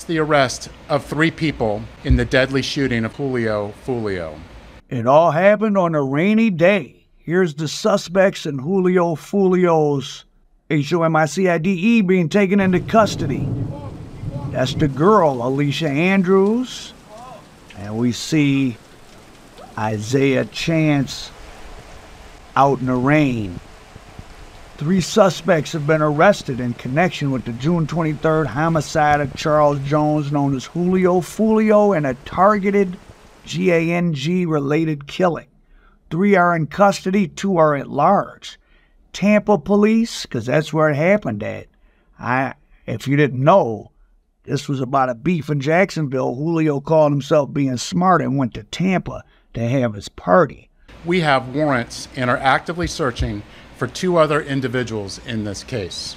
the arrest of 3 people in the deadly shooting of Julio Foolio. It all happened on a rainy day. Here's the suspects in Julio Foolio's HOMICIDE being taken into custody. That's the girl, Alicia Andrews. And we see Isaiah Chance out in the rain. 3 suspects have been arrested in connection with the June 23rd homicide of Charles Jones, known as Julio Foolio, and a targeted GVNG-related killing. 3 are in custody, 2 are at large. Tampa police, because that's where it happened at. If you didn't know, this was about a beef in Jacksonville. Julio called himself being smart and went to Tampa to have his party. We have warrants and are actively searching for 2 other individuals in this case.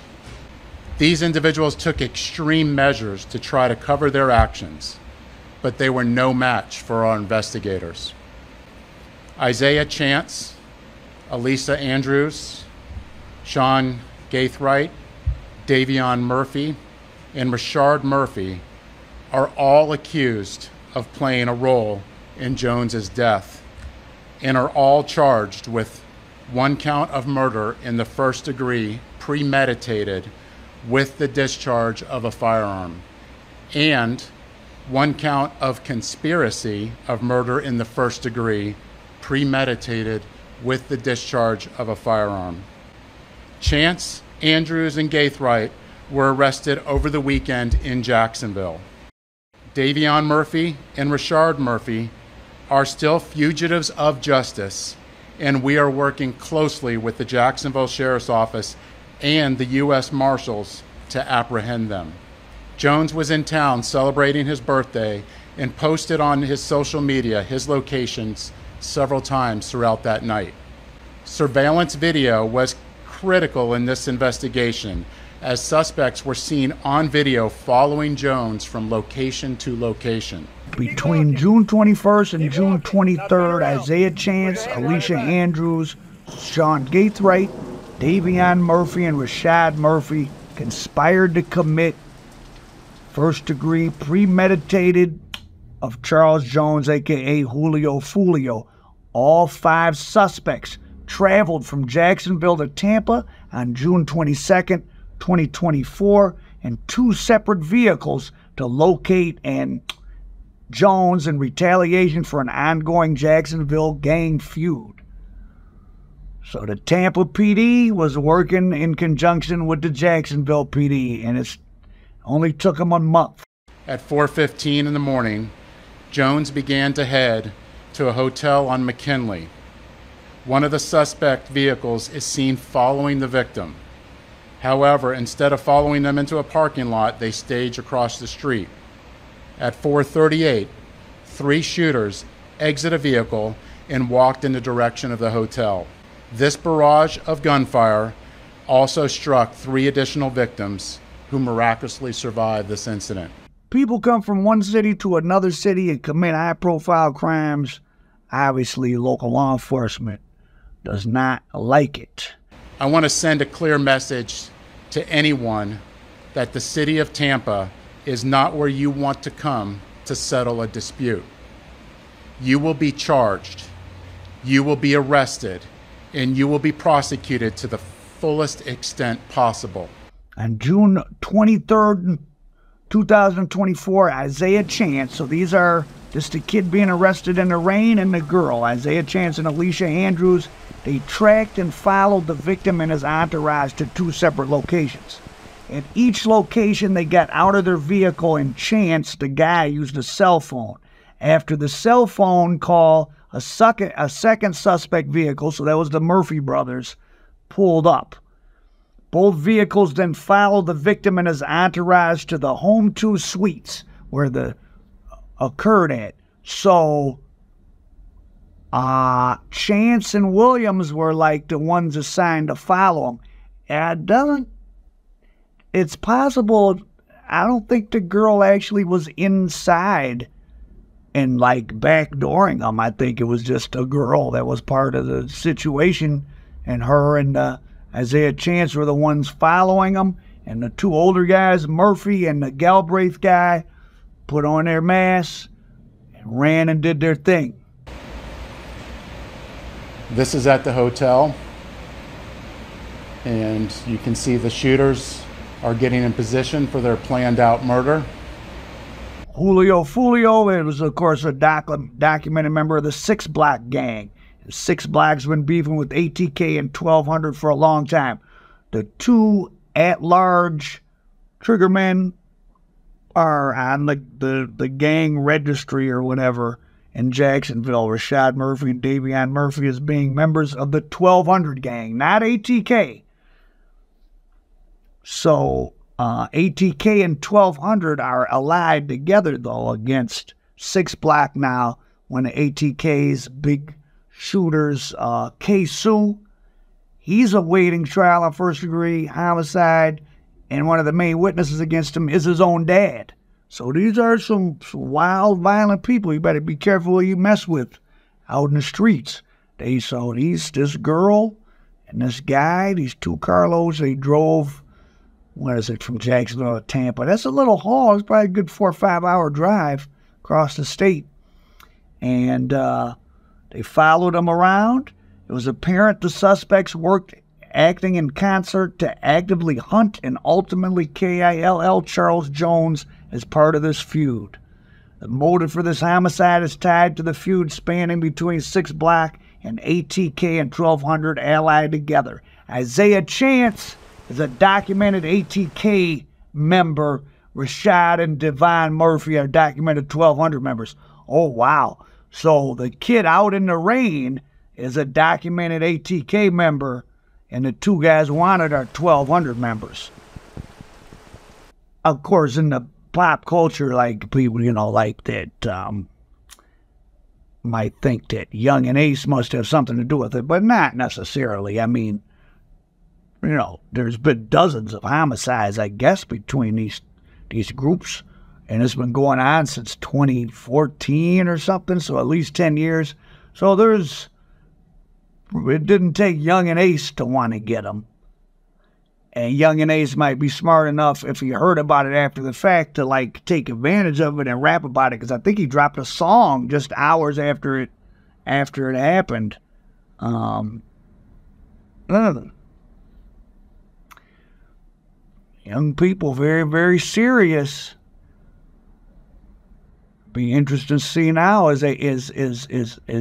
These individuals took extreme measures to try to cover their actions, but they were no match for our investigators. Isaiah Chance, Alicia Andrews, Sean Gathright, Davion Murphy, and Rashard Murphy are all accused of playing a role in Jones's death and are all charged with 1 count of murder in the first degree, premeditated with the discharge of a firearm, and 1 count of conspiracy of murder in the first degree, premeditated with the discharge of a firearm. Chance, Andrews, and Gathright were arrested over the weekend in Jacksonville. Davion Murphy and Rashard Murphy are still fugitives of justice, and we are working closely with the Jacksonville Sheriff's Office and the U.S. Marshals to apprehend them. Jones was in town celebrating his birthday and posted on his social media his locations several times throughout that night. Surveillance video was critical in this investigation, as suspects were seen on video following Jones from location to location. Between June 21st and June 23rd, Isaiah Chance, Alicia Andrews, Sean Gathright, Davion Murphy, and Rashard Murphy conspired to commit first-degree premeditated of Charles Jones, a.k.a. Julio Foolio. All 5 suspects traveled from Jacksonville to Tampa on June 22nd, 2024, in 2 separate vehicles to locate Jones in retaliation for an ongoing Jacksonville gang feud. So the Tampa PD was working in conjunction with the Jacksonville PD, and it only took them a month. At 4:15 in the morning, Jones began to head to a hotel on McKinley. One of the suspect vehicles is seen following the victim. However, instead of following them into a parking lot, they stage across the street. At 4:38, 3 shooters exit a vehicle and walked in the direction of the hotel. This barrage of gunfire also struck 3 additional victims who miraculously survived this incident. People come from one city to another city and commit high-profile crimes. Obviously, local law enforcement does not like it. I want to send a clear message to anyone that the city of Tampa is not where you want to come to settle a dispute. You will be charged, you will be arrested, and you will be prosecuted to the fullest extent possible. On June 23rd, 2024, Isaiah Chance, so these are just a kid being arrested in the rain and the girl, Isaiah Chance and Alicia Andrews, they tracked and followed the victim and his entourage to 2 separate locations. At each location, they got out of their vehicle, and Chance, the guy, used a cell phone. After the cell phone call, a second suspect vehicle, so that was the Murphy brothers, pulled up. Both vehicles then followed the victim and his entourage to the Home 2 suites where the occurred at. So Chance and Williams were like the ones assigned to follow him. And it's possible, I don't think the girl actually was inside and like backdooring them. I think it was just a girl that was part of the situation, and her and Isaiah Chance were the ones following them, and the 2 older guys, Murphy and the Galbraith guy, put on their masks, and ran and did their thing. This is at the hotel, and you can see the shooters are getting in position for their planned out murder. Julio Foolio, it was, of course, a documented member of the Six Block gang. The Six Block's been beefing with ATK and 1200 for a long time. The two at-large triggermen are on the gang registry or whatever in Jacksonville. Rashad Murphy and Davion Murphy as being members of the 1200 gang, not ATK. So ATK and 1200 are allied together, though, against Six Block now when the ATK's big shooters, K-Sue, he's awaiting trial on first-degree homicide, and one of the main witnesses against him is his own dad. So these are some wild, violent people. You better be careful who you mess with out in the streets. This girl and this guy, these two Carlos, they drove, from Jacksonville to Tampa. That's a little haul. It's probably a good 4 or 5 hour drive across the state. And they followed them around. It was apparent the suspects worked acting in concert to actively hunt and ultimately kill Charles Jones as part of this feud. The motive for this homicide is tied to the feud spanning between Six Block and ATK and 1200 allied together. Isaiah Chance is a documented ATK member. Rashad and Devon Murphy are documented 1200 members. Oh, wow. So the kid out in the rain is a documented ATK member, and the two guys wanted are 1200 members. Of course, in the pop culture, like people, like that might think that Young and Ace must have something to do with it, but not necessarily. I mean, there's been dozens of homicides, I guess, between these groups, and it's been going on since 2014 or something, so at least 10 years. So it didn't take Young and Ace to want to get them. And Young and Ace might be smart enough, if he heard about it after the fact, to take advantage of it and rap about it, because I think he dropped a song just hours after it happened. Young people, very, very serious. Be interesting to see now is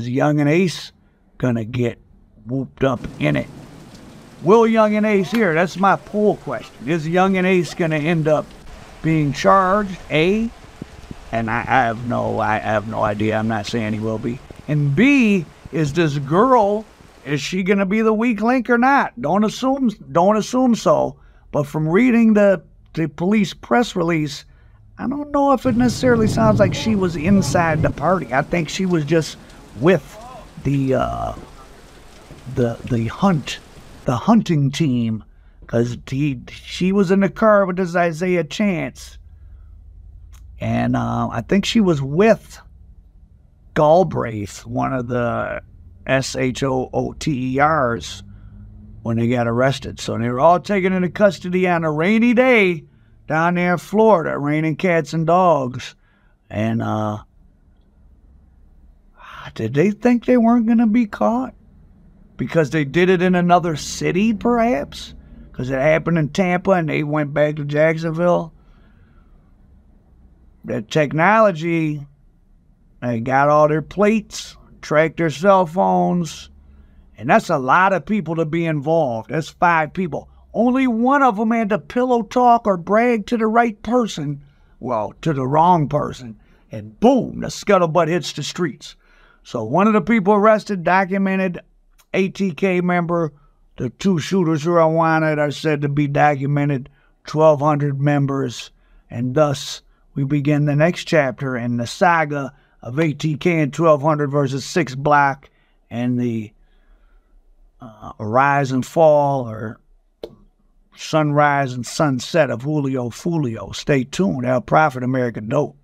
Young and Ace gonna get whooped up in it? Will Young and Ace here? That's my poll question. Is Young and Ace gonna end up being charged? A, and I have no idea. I'm not saying he will be. And B, is this girl, is she gonna be the weak link or not? Don't assume so. But from reading the police press release, I don't know if it necessarily sounds like she was inside the party. I think she was just with the hunting team, because she was in the car with this Isaiah Chance, and I think she was with Galbraith, one of the SHOOTERs, when they got arrested. So they were all taken into custody on a rainy day down there in Florida, raining cats and dogs. And did they think they weren't going to be caught? Because they did it in another city, perhaps? Because it happened in Tampa and they went back to Jacksonville? The technology, they got all their plates, tracked their cell phones, and that's a lot of people to be involved. That's 5 people. Only one of them had to pillow talk or brag to the right person, well, to the wrong person, and boom, the scuttlebutt hits the streets. So one of the people arrested, documented ATK member. The 2 shooters who are wanted are said to be documented 1,200 members, and thus we begin the next chapter in the saga of ATK and 1,200 versus Six Block and the rise and fall, or sunrise and sunset, of Julio Foolio. Stay tuned. Our Prophet American Dope.